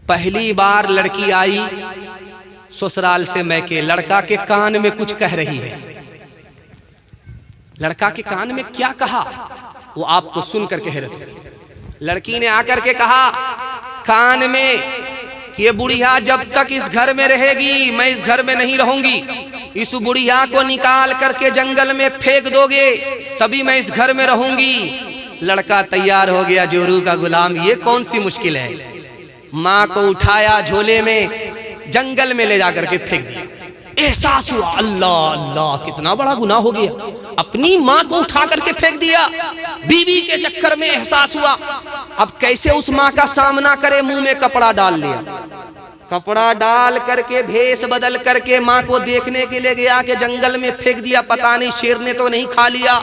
पहली बार लड़की आई ससुराल से मैके, लड़का के कान में कुछ कह रही है। लड़का के कान में क्या कहा वो आपको सुनकर कह रहे थे। लड़की ने आकर के कहा कान में, ये बुढ़िया जब तक इस घर में रहेगी मैं इस घर में नहीं रहूंगी। इस बुढ़िया को निकाल करके जंगल में फेंक दोगे तभी मैं इस घर में रहूंगी। लड़का तैयार हो गया, जोरू का गुलाम, ये कौन सी मुश्किल है। माँ को उठाया, झोले में जंगल में ले जाकर के फेंक दिया। एहसास हुआ अल्लाह अल्लाह कितना बड़ा गुनाह हो गया, अपनी माँ को उठा करके फेंक दिया। बीवी के चक्कर में एहसास हुआ अब कैसे उस माँ का सामना करे। मुंह में कपड़ा डाल लिया, कपड़ा डाल करके भेष बदल करके माँ को देखने के लिए गया कि जंगल में फेंक दिया, पता नहीं शेर ने तो नहीं खा लिया।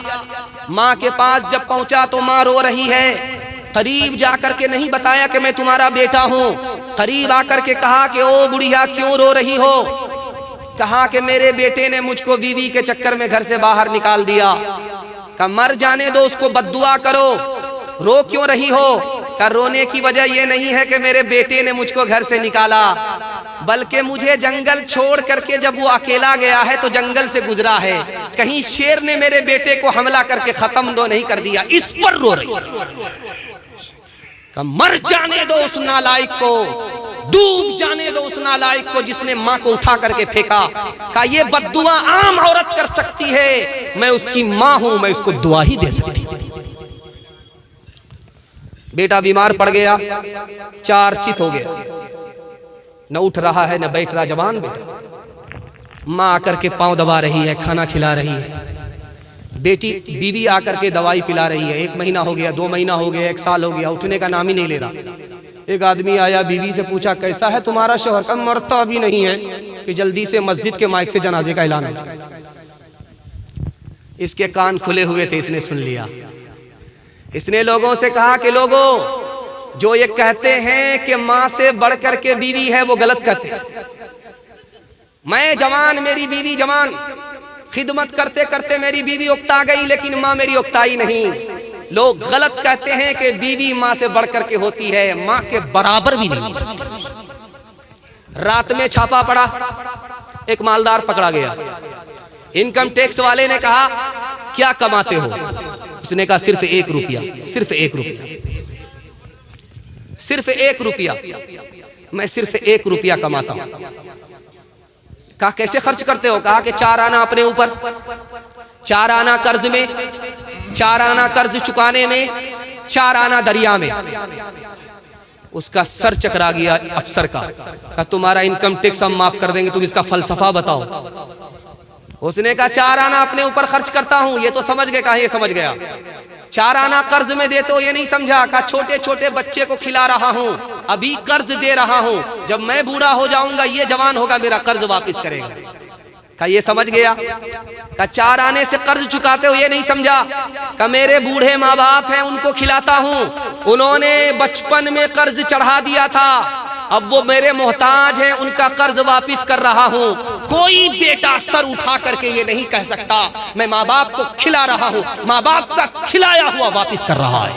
माँ के पास जब पहुंचा तो माँ रो रही है। करीब जाकर के नहीं बताया कि मैं तुम्हारा बेटा हूँ, करीब आकर के कहा कि ओ बुढ़िया क्यों रो रही हो। कहा कि मेरे बेटे ने मुझको बीवी के चक्कर में घर से बाहर निकाल दिया। कहा मर जाने दो उसको, बद्दुआ करो, रो क्यों रही हो। कहा रोने की वजह यह नहीं है कि मेरे बेटे ने मुझको घर से निकाला, बल्कि मुझे जंगल छोड़ करके जब वो अकेला गया है तो जंगल से गुजरा है, कहीं शेर ने मेरे बेटे को हमला करके खत्म तो नहीं कर दिया, इस पर रो रही। मर जाने दो उस नालायक को, डूब जाने दो उस नालायक को जिसने माँ को उठा करके फेंका। कहा ये बद्दुआ आम औरत कर सकती है, मैं उसकी माँ हूं, मैं उसको दुआ ही दे सकती। बेटा बीमार पड़ गया, चारचित हो गया, न उठ रहा है न बैठ रहा। जवान बेटा, माँ आकर के पांव दबा रही है, खाना खिला रही है। बीवी आकर के दवाई पिला रही है। 1 महीना हो गया, 2 महीना हो गया, 1 साल हो गया, उठने का नाम ही नहीं ले रहा। एक आदमी आया, बीवी से पूछा कैसा है तुम्हारा शौहर। का मरता अभी नहीं है कि जल्दी से मस्जिद के माइक से जनाजे का ऐलान है। इसके कान खुले हुए थे, इसने सुन लिया। इसने लोगों से कहा कि लोगों जो ये कहते हैं कि माँ से बढ़ करके बीवी है वो गलत कहते हैं। मैं जवान, मेरी बीवी जवान, खिदमत करते करते मेरी बीवी उकता गई, लेकिन माँ मेरी उकताई नहीं। लोग गलत कहते हैं कि बीवी माँ से बढ़ करके होती है, माँ के बराबर भी नहीं हो सकती। रात में छापा पड़ा, एक मालदार पकड़ा गया। इनकम टैक्स वाले ने कहा क्या कमाते हो। उसने कहा सिर्फ 1 रुपया, सिर्फ 1 रुपया, सिर्फ 1 रुपया, मैं सिर्फ 1 रुपया कमाता हूं। कहा कैसे खर्च करते हो। कहा कि 4 आना अपने ऊपर, 4 आना कर्ज में, 4 आना कर्ज चुकाने में, 4 आना दरिया में। उसका सर चकरा गया अफसर का। कहा तुम्हारा इनकम टैक्स हम माफ कर देंगे, तुम इसका फलसफा बताओ। उसने कहा 4 आना अपने ऊपर खर्च करता हूं, ये तो समझ गए। कहा ये समझ गया। 4 आना कर्ज में देते हो, ये नहीं समझा। कहा छोटे छोटे बच्चे को खिला रहा हूं, अभी कर्ज दे रहा हूं, जब मैं बूढ़ा हो जाऊंगा ये जवान होगा, मेरा कर्ज वापस करेगा। कहा ये समझ गया। कहा 4 आने से कर्ज चुकाते हो, ये नहीं समझा। कहा मेरे बूढ़े माँ बाप हैं, उनको खिलाता हूं, उन्होंने बचपन में कर्ज चढ़ा दिया था, अब वो मेरे मोहताज हैं, उनका कर्ज वापस कर रहा हूं। कोई बेटा सर उठा करके ये नहीं कह सकता मैं माँ बाप को खिला रहा हूं, माँ बाप का खिलाया हुआ वापस कर रहा है।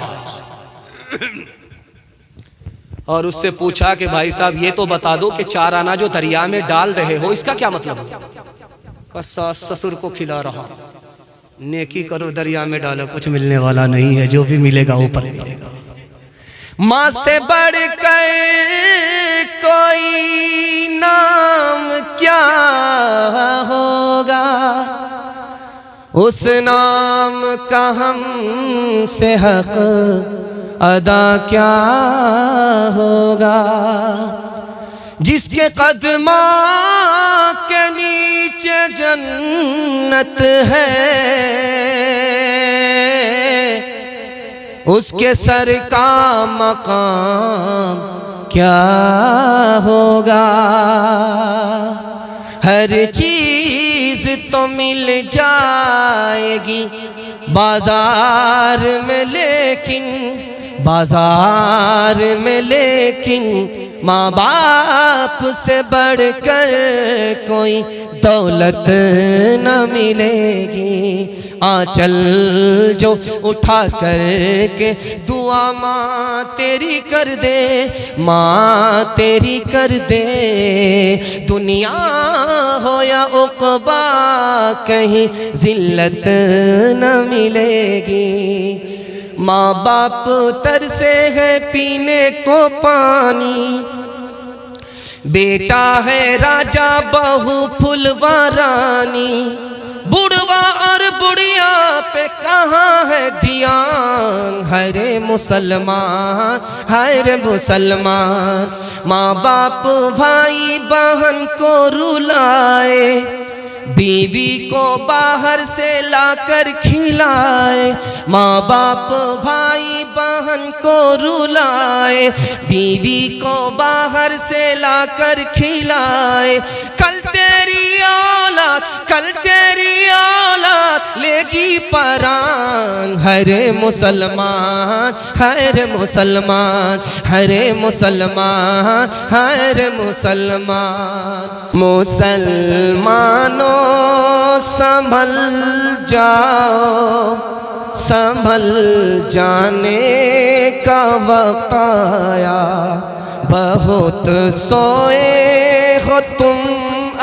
और उससे पूछा कि भाई साहब ये तो बता दो कि 4 आना जो दरिया में डाल रहे हो इसका क्या मतलब है। सास ससुर को खिला रहा, नेकी करो दरिया में डालो, कुछ मिलने वाला नहीं है, जो भी मिलेगा ऊपर मिलेगा। माँ से बढ़कर कोई नाम क्या होगा, उस नाम का हमसे हक अदा क्या होगा। जिसके कदमा के नीचे जन्नत है, उसके सर का मकाम क्या होगा। हर चीज तो मिल जाएगी बाजार में, लेकिन बाजार में, लेकिन माँ बाप से बढ़कर कोई दौलत न मिलेगी। आंचल जो उठा कर के दुआ माँ तेरी कर दे, माँ तेरी कर दे। दुनिया हो या उक़बा कहीं जिल्लत न मिलेगी। माँ बाप तरसे है पीने को पानी, बेटा है राजा बहू फुलवा रानी। बुढ़वा और बुढ़िया पे कहाँ है ध्यान, हरे मुसलमान हरे मुसलमान। माँ बाप भाई बहन को रुलाए, बीवी को बाहर से लाकर खिलाए। माँ बाप भाई बहन को रुलाए, बीवी को बाहर से लाकर खिलाए। कल तेरी औलाद, कल तेरी औलाद लेगी परान, हरे मुसलमान हरे मुसलमान हरे मुसलमान हरे मुसलमान। मुसलमानों संभल जाओ, संभल जाने का वक्त आया। बहुत सोए हो तुम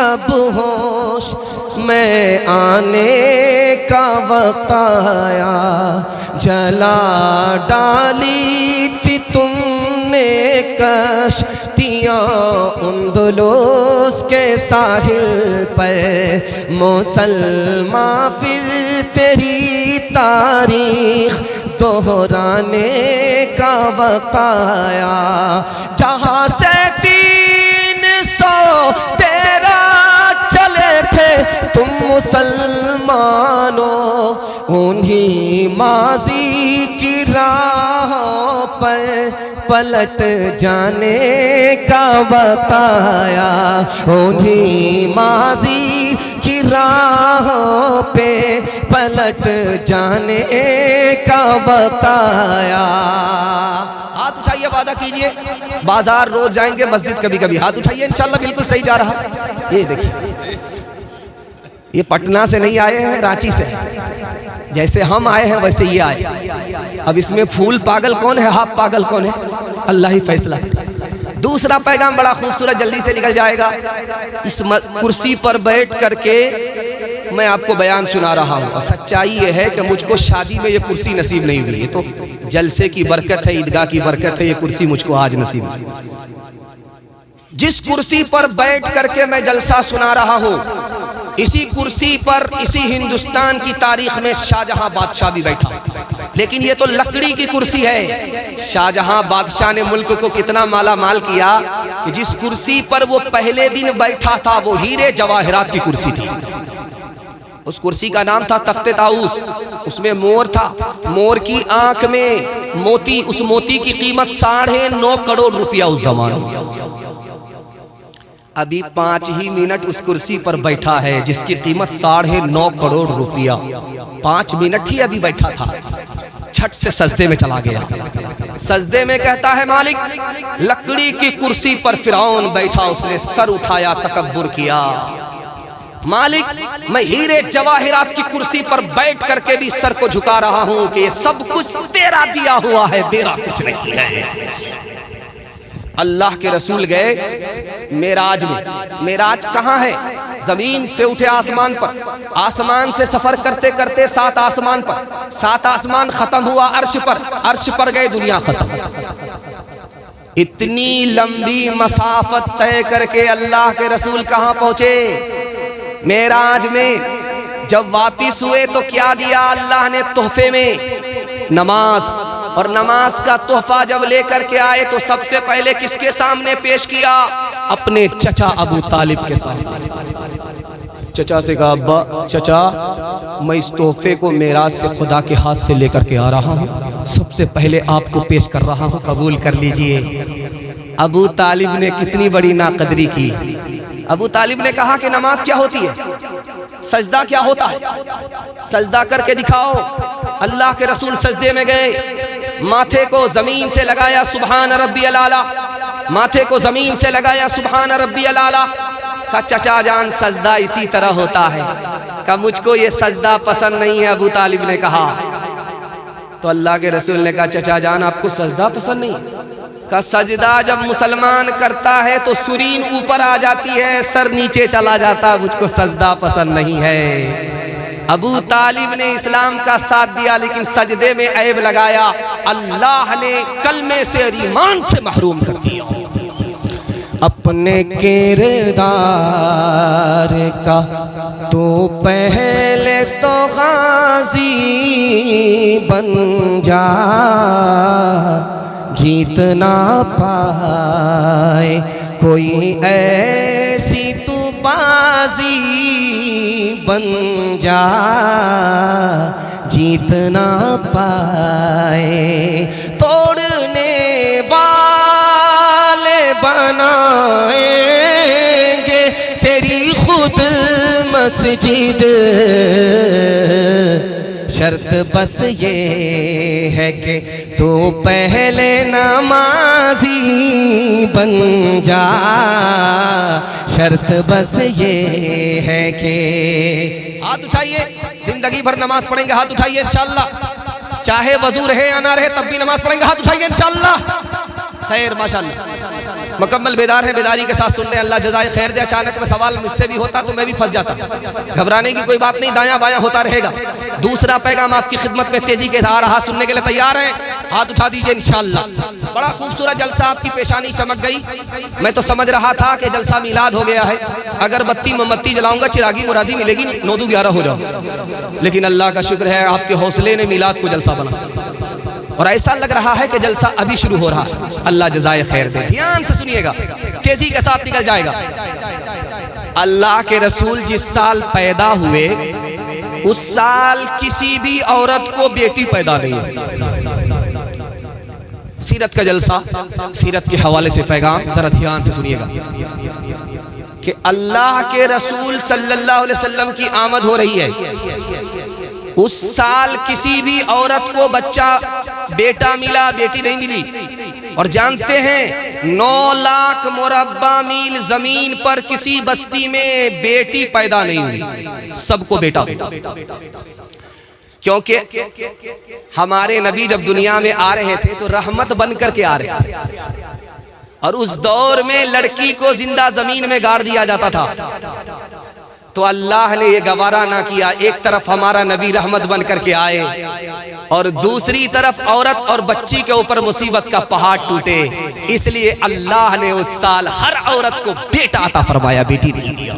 अब होश में आने का वक्त आया। जला डाली थी तुमने कश्तियाँ उंदुलुस के साहिल पर, मुसलमान फिर तेरी तारीख दोहराने का वक्त आया। जहाँ से 313 चले थे तुम मुसलमानों, उन्हीं माजी की राहों पर पलट जाने का बताया। उन्हीं माजी की राहों पे पलट जाने का बताया। हाथ उठाइए, वादा कीजिए। बाजार रोज जाएंगे, मस्जिद कभी कभी। हाथ उठाइए, इंशाल्लाह बिल्कुल सही जा रहा। ये देखिए, ये पटना से नहीं आए हैं, रांची से। जैसे हम आए हैं वैसे ये आए। अब इसमें फूल पागल कौन है, हाफ पागल कौन है, अल्लाह ही फैसला। दूसरा पैगाम बड़ा खूबसूरत, जल्दी से निकल जाएगा। इस कुर्सी पर बैठ करके मैं आपको बयान सुना रहा हूँ, और सच्चाई ये है कि मुझको शादी में ये कुर्सी नसीब नहीं हुई। ये तो जलसे की बरकत है, ईदगाह की बरकत है, ये कुर्सी मुझको आज नसीब हुई। जिस कुर्सी पर बैठ करके मैं जलसा सुना रहा हूँ, इसी कुर्सी पर, इसी हिंदुस्तान की तारीख में शाहजहां बादशाह भी बैठा। लेकिन ये तो लकड़ी की कुर्सी है। शाहजहां बादशाह ने मुल्क को कितना माला माल किया कि जिस कुर्सी पर वो पहले दिन बैठा था वो हीरे जवाहरात की कुर्सी थी। उस कुर्सी का नाम था तख्ते ताऊस। उसमें मोर था, मोर की आंख में मोती, उस मोती की कीमत 9.5 करोड़ रुपया उस जमाने में। अभी 5 ही मिनट उस कुर्सी पर बैठा है जिसकी कीमत 9.5 करोड़ रुपया। 5 मिनट ही अभी बैठा था, छठ से सजदे में चला गया। सजदे में कहता है, मालिक लकड़ी की कुर्सी पर फिरौन बैठा, उसने सर उठाया, तकब्बुर किया। मालिक मैं हीरे जवाहिरात की कुर्सी पर बैठ करके भी सर को झुका रहा हूं कि ये सब कुछ तेरा दिया हुआ है, मेरा कुछ नहीं है। अल्लाह के रसूल गए मेराज में। मेराज कहाँ है? जमीन से उठे आसमान पर, आसमान से सफर करते करते 7 आसमान पर, 7 आसमान खत्म हुआ अर्श पर, अर्श पर गए दुनिया खत्म। इतनी लंबी मसाफत तय करके अल्लाह के रसूल कहाँ पहुंचे? मेराज में। जब वापिस हुए तो क्या दिया अल्लाह ने तोहफे में? नमाज। और नमाज का तोहफा जब लेकर के आए तो सबसे पहले किसके सामने पेश किया? अपने चचा अबू तालिब के सामने। चचा से कहा, अब्बा चचा मैं इस तोहफे को मेराज से खुदा के हाथ से लेकर के आ रहा हूँ, सबसे पहले आपको पेश कर रहा हूँ, कबूल कर लीजिए। अबू तालिब ने कितनी बड़ी नाकदरी की। अबू तालिब ने कहा कि नमाज क्या होती है, सजदा क्या होता है, सजदा करके दिखाओ। अल्लाह के रसूल सजदे में गए, माथे को जमीन से लगाया सुभान रब्बियल आला, माथे को जमीन से लगाया सुभान रब्बियल आला। का चचा जान सजदा इसी तरह होता है। का मुझको ये सजदा पसंद नहीं है, अबू तालिब ने कहा। तो अल्लाह के रसूल ने कहा चचा जान आपको सजदा पसंद नहीं? का सजदा जब मुसलमान करता है तो सुरीन ऊपर आ जाती है, सर नीचे चला जाता है, मुझको सजदा पसंद नहीं है। अबू तालिब ने इस्लाम का साथ दिया लेकिन सजदे में ऐब लगाया, अल्लाह ने कलमे से और ईमान से महरूम कर दिया। अपने किरदार का तो पहले तो गाजी बन जा, जीत ना पाए कोई ऐसी तू बाजी बन जा, जीत ना पाए तोड़ने वाले बनाएंगे तेरी खुद मस्जिद, शर्त बस ये है कि तू पहले नमाजी बन जा, शर्त बस ये है कि हाथ उठाइए, जिंदगी भर नमाज पढ़ेंगे, हाथ उठाइए इंशाअल्लाह, चाहे वजू रहे या ना रहे तब भी नमाज पढ़ेंगे, हाथ उठाइए इंशाअल्लाह। खैर माशाअल्लाह मुकम्मल बेदार है, बेदारी के साथ सुन रहे, अल्लाह जज़ाए खैर दे। अचानक में सवाल मुझसे भी होता तो मैं भी फंस जाता, घबराने की कोई बात नहीं, दायां बायां होता रहेगा। दूसरा पैगाम आपकी खिदमत में तेजी के आ रहा, सुनने के लिए तैयार हैं? हाथ उठा दीजिए इंशाअल्लाह। बड़ा खूबसूरत जलसा, आपकी पेशानी चमक गई। मैं तो समझ रहा था कि जलसा मिलाद हो गया है, अगरबत्ती मोमबत्ती जलाऊंगा, चिरागी मुरादी मिलेगी नहीं, 9-11 हो जाओ। लेकिन अल्लाह का शुक्र है आपके हौसले ने मिलाद को जलसा बना दिया और ऐसा लग रहा है कि जलसा अभी शुरू हो रहा है। अल्लाह जज़ाए खैर दे। ध्यान से सुनिएगा, तेजी के साथ निकल जाएगा। अल्लाह के रसूल जिस साल पैदा हुए उस साल किसी भी औरत को बेटी पैदा नहीं हुई। सीरत का जलसा, सीरत के हवाले से पैगाम जरा ध्यान से सुनिएगा कि अल्लाह के रसूल सल्लल्लाहु अलैहि वसल्लम की आमद हो रही है। उस साल किसी भी औरत को बच्चा बेटा मिला, बेटी नहीं मिली। और जानते हैं 9 लाख मुरब्बा मील जमीन पर किसी बस्ती में बेटी पैदा नहीं हुई, सबको बेटा हुआ। क्योंकि हमारे नबी जब दुनिया में आ रहे थे तो रहमत बन करके आ रहे थे, और उस दौर में लड़की को जिंदा जमीन में गाड़ दिया जाता था। तो अल्लाह ने ये गवारा ना किया, एक तरफ हमारा नबी रहमत बन करके आए और दूसरी तरफ औरत और बच्ची के ऊपर मुसीबत का पहाड़ टूटे, इसलिए अल्लाह ने उस साल हर औरत को बेटा अता फरमाया, बेटी नहीं दिया।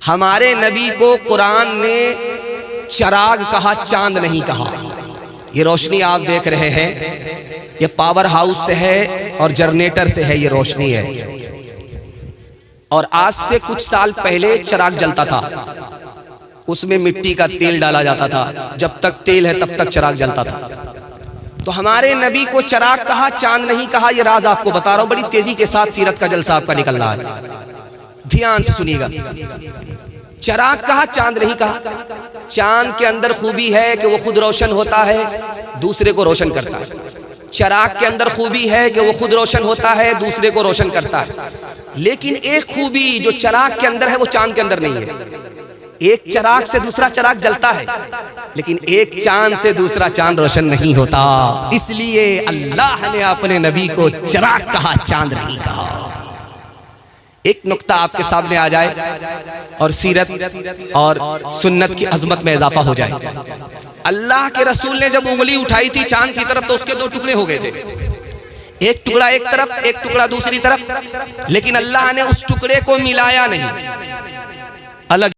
हमारे नबी को कुरान ने चिराग कहा, चांद नहीं कहा। ये रोशनी आप देख रहे हैं, ये पावर हाउस से है और जनरेटर से है, ये रोशनी है। और आज से कुछ साल पहले चिराग जलता था, उसमें मिट्टी का तेल डाला जाता था, जब तक तेल है तब तक चिराग जलता था। तो हमारे नबी को चिराग कहा, चांद नहीं कहा। ये राज आपको बता रहा हूं, बड़ी तेजी के साथ सीरत का जलसा आपका निकल रहा है, ध्यान से सुनिएगा। चिराग कहा, चांद नहीं कहा। चांद के अंदर खूबी है कि वो खुद रोशन होता है, दूसरे को रोशन करता है। चिराग के अंदर खूबी है कि वो खुद रोशन होता है, दूसरे को रोशन करता है। लेकिन एक खूबी जो चिराग के अंदर है वो चांद के अंदर नहीं है। एक चिराग से दूसरा चिराग जलता है, लेकिन एक चांद से दूसरा चांद रोशन नहीं होता। इसलिए अल्लाह ने अपने नबी को चिराग कहा, चांद नहीं कहा। एक नुक्ता आपके सामने आ जाए और सीरत और सुन्नत की अजमत में इजाफा हो जाए। अल्लाह के रसूल ने जब उंगली उठाई थी चांद की तरफ तो उसके 2 टुकड़े हो गए थे, एक टुकड़ा एक तरफ, एक टुकड़ा दूसरी तरफ। लेकिन अल्लाह ने उस टुकड़े को मिलाया नहीं, अलग